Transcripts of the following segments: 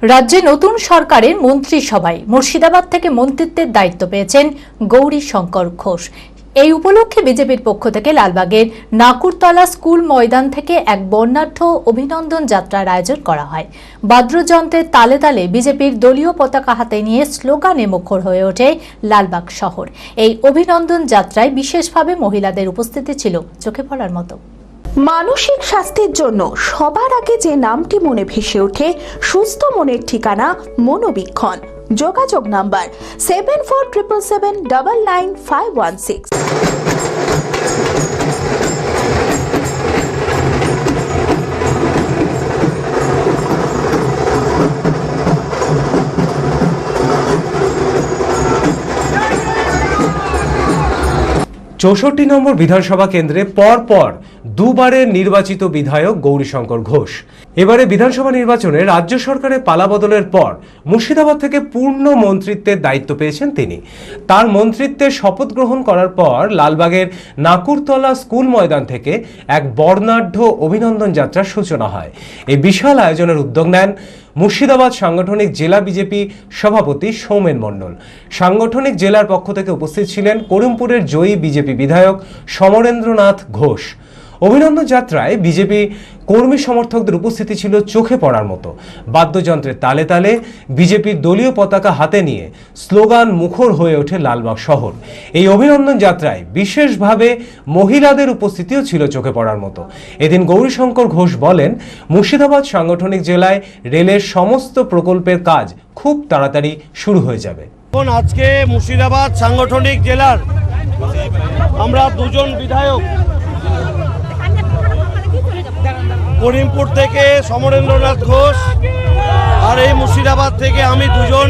রাজ্যে নতুন সরকারের মন্ত্রিসভায় মুর্শিদাবাদ থেকে মন্ত্রিত্বের দায়িত্ব পেয়েছেন গৌরীশঙ্কর ঘোষ। এই উপলক্ষে বিজেপির পক্ষ থেকে লালবাগের নাকুরতলা স্কুল ময়দান থেকে এক বর্ণাঢ্য অভিনন্দন যাত্রার আয়োজন করা হয়। বাদ্যযন্ত্রের তালে তালে বিজেপির দলীয় পতাকা হাতে নিয়ে স্লোগানে মুখর হয়ে ওঠে লালবাগ শহর। এই অভিনন্দন যাত্রায় বিশেষভাবে মহিলাদের উপস্থিতি ছিল চোখে পড়ার মতো। মানসিক স্বাস্থ্যের জন্য সবার আগে যে নামটি মনে ভেসে ওঠে সুস্থ মনের ঠিকানা মনোবীক্ষণ। যোগাযোগ নাম্বার 7477799516। 64 নম্বর বিধানসভা কেন্দ্রে পরপর দুবারের নির্বাচিত বিধায়ক গৌরীশঙ্কর ঘোষ। এবারে বিধানসভা নির্বাচনে রাজ্য সরকারের পালাবদলের পর মুর্শিদাবাদ থেকে পূর্ণ মন্ত্রিত্বের দায়িত্ব পেয়েছেন তিনি। তার মন্ত্রিত্বের শপথ গ্রহণ করার পর লালবাগের নাকুরতলা স্কুল ময়দান থেকে এক বর্ণাঢ্য অভিনন্দন যাত্রার সূচনা হয়। এই বিশাল আয়োজনের উদ্যোগ নেন মুর্শিদাবাদ সাংগঠনিক জেলা বিজেপি সভাপতি সৌমেন মণ্ডল। সাংগঠনিক জেলার পক্ষ থেকে উপস্থিত ছিলেন করিমপুরের জয়ী বিজেপি বিধায়ক সমরেন্দ্রনাথ ঘোষ। অভিনন্দন যাত্রায় বিজেপি কর্মী সমর্থকদের উপস্থিতি ছিল চোখে পড়ার মতো। বাদ্যযন্ত্রের তালে তালে বিজেপির দলীয় পতাকা হাতে নিয়ে স্লোগান মুখর হয়ে ওঠে লালবাগ শহর। এই অভিনন্দন যাত্রায় বিশেষভাবে মহিলাদের উপস্থিতিও ছিল চোখে পড়ার মতো। এদিন গৌরীশঙ্কর ঘোষ বলেন, মুর্শিদাবাদ সাংগঠনিক জেলায় রেলের সমস্ত প্রকল্পের কাজ খুব তাড়াতাড়ি শুরু হয়ে যাবে। আজকে মুর্শিদাবাদ সাংগঠনিক জেলার আমরা দুজন বিধায়ক, করিমপুর থেকে সমরেন্দ্রনাথ ঘোষ আর এই মুর্শিদাবাদ থেকে আমি দুজন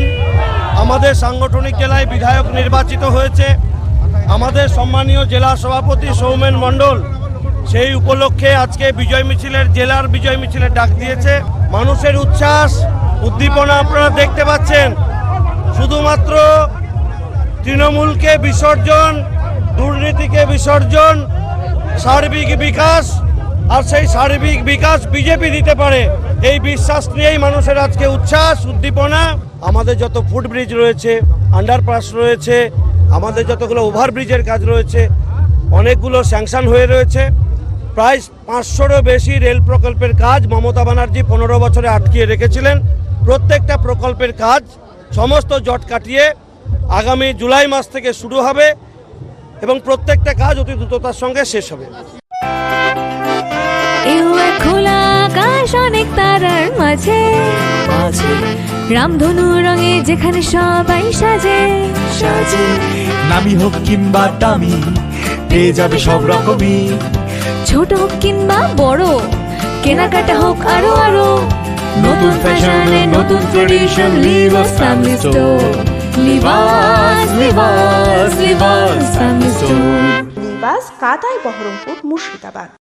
আমাদের সাংগঠনিক জেলায় বিধায়ক নির্বাচিত হয়েছে। আমাদের সম্মানীয় জেলা সভাপতি সৌমেন মণ্ডল সেই উপলক্ষে আজকে বিজয় মিছিলের জেলার বিজয় মিছিলের ডাক দিয়েছে। মানুষের উচ্ছ্বাস উদ্দীপনা আপনারা দেখতে পাচ্ছেন। শুধুমাত্র তৃণমূলকে বিসর্জন, দুর্নীতিকে বিসর্জন, সার্বিক বিকাশ, আর সেই সার্বিক বিকাশ বিজেপি দিতে পারে এই বিশ্বাস নিয়েই মানুষের আজকে উচ্ছ্বাস উদ্দীপনা। আমাদের যত ফুটব্রিজ রয়েছে, আন্ডারপাস রয়েছে, আমাদের যতগুলো ওভারব্রিজের কাজ রয়েছে, অনেকগুলো স্যাংশন হয়ে রয়েছে। প্রায় 500রও বেশি রেল প্রকল্পের কাজ মমতা ব্যানার্জি 15 বছরে আটকিয়ে রেখেছিলেন। প্রত্যেকটা প্রকল্পের কাজ সমস্ত জট কাটিয়ে আগামী জুলাই মাস থেকে শুরু হবে এবং প্রত্যেকটা কাজ অতি দ্রুততার সঙ্গে শেষ হবে। খোলা আকাশ অনেক তারার মাঝে, রামধনু রঙে যেখানে সবাই সাজে সাজে। নামি হোক কিংবা দামি পেয়ে যাবে সব রকমই, ছোট হোক কিংবা বড় কেনাকাটা হোক আরো আরো। নতুন ফ্যাশনে নতুন tradition, Libas family store. Libas Libas Libas family store. Libas কাতাই বহরমপুর মুর্শিদাবাদ।